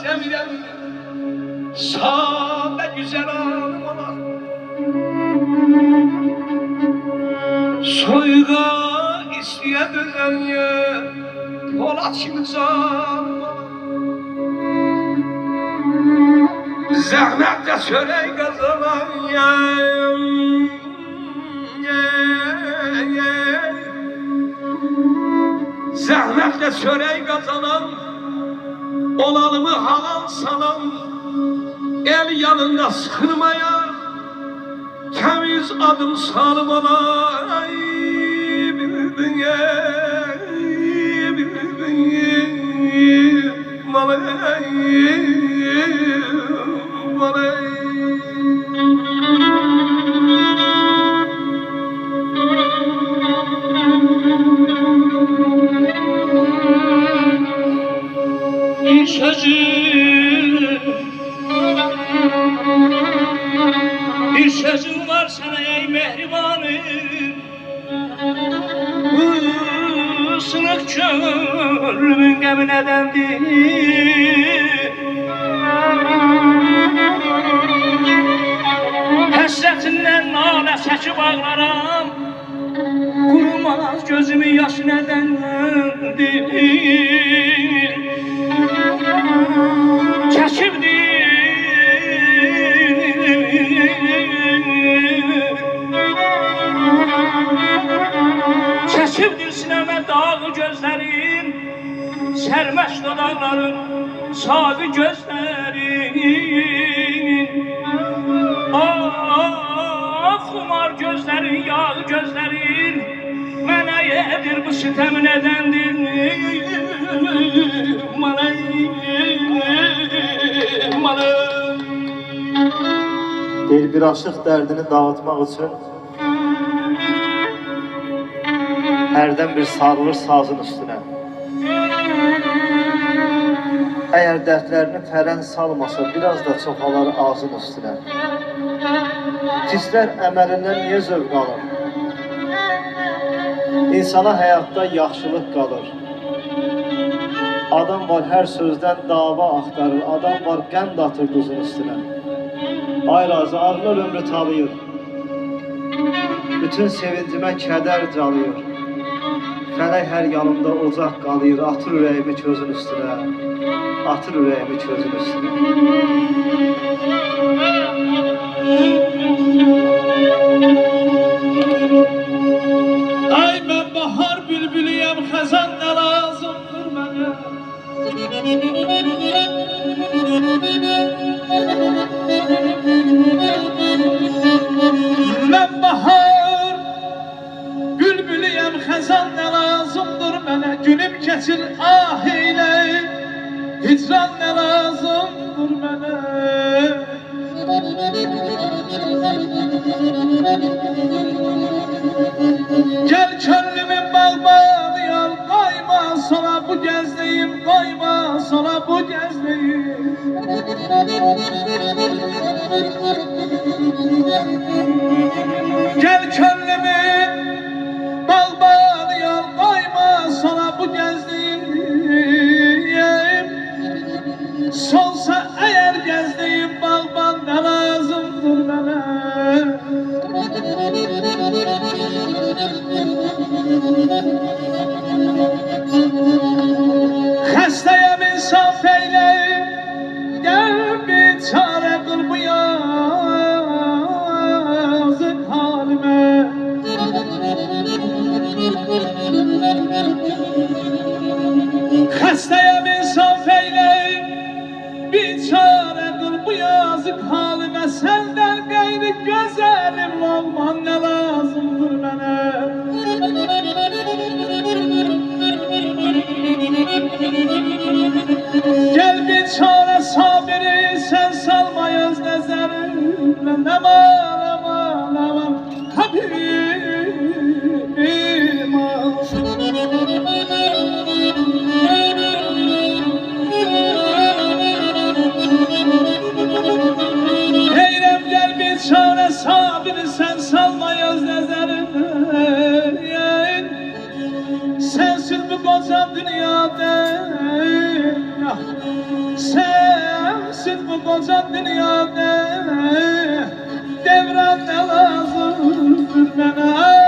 istemiyorum. Sade güzel hanım olan soyga isteye dönenye Polat kimi canım olan zahmetle çörek kazanan zahmetle çörek kazanan olalımı halal sanan el yanında sıkılmaya temiz adım sarım olay bildiğe malay malay Bir sözüm var sana ey mehribanım, bu sınık çölümün gemi nedendir? Həsrətindən nalə çəkib ağlaram, qurumaz gözümün yaşı nədəndir? Çəkibdir sinəmə dağı gözlərin, sərməş dodaqların, sadı gözlərin. Xumar gözlərin, yağ gözlərin, mənə yedir bu sitəm nədəndir? Deyir, bir aşıq dərdini dağıtmaq üçün hərdən bir sarılır sazın üstünə. Əgər dərdlərini fərən salmasa, biraz da çoxalar ağzın üstünə. Pislər əməlindən niyə zövq alır? İnsana həyatda yaxşılıq qalır. Adam var hər sözdən dava axtarır, adam var qənd atır duzun üstünə. Ay razı, ağlar ömrü talıyır. Bütün sevincimə kədər calıyır. Fələk hər yanımda ocaq qalıyır, atır ürəyimi közün üstünə. Atır ürəyimi közün üstünə. Ay mən bahar bülbülüyəm, xəzan nə lazımdır mənə? Mən bahar bülbülüyəm, xəzan nə lazımdır mənə? Günüm keçir ah eylə, hicran nə lazımdır mənə? Gel könlümün bağbanı yal, qayma sola bu gəzdəyim, qayma sola bu gəzdəyim. Gel könlümün bağbanı yal, qayma sola bu gəzdəyim. Solsa əgər gəzdəyim, bağban nə lazımdır mənə? Xəstəyəm insaf eyləyim, gəl bir çarə qıl bu yazıq halimə. Xəstəyəm insaf eyləyim, bir çarə qıl bu yazıq halimə. Səndən qeyri gözəlim olman nə lazımdır mənə? Gel bir çare sabiri sen salmayız nəzərinlə. Aman aman aman Habibim Heyrem gel bir çare sabiri sen salmayız nəzərinlə. Sensiz bu koca dünyada Sensiz bu koca dünyada devran ne lazımdır bana?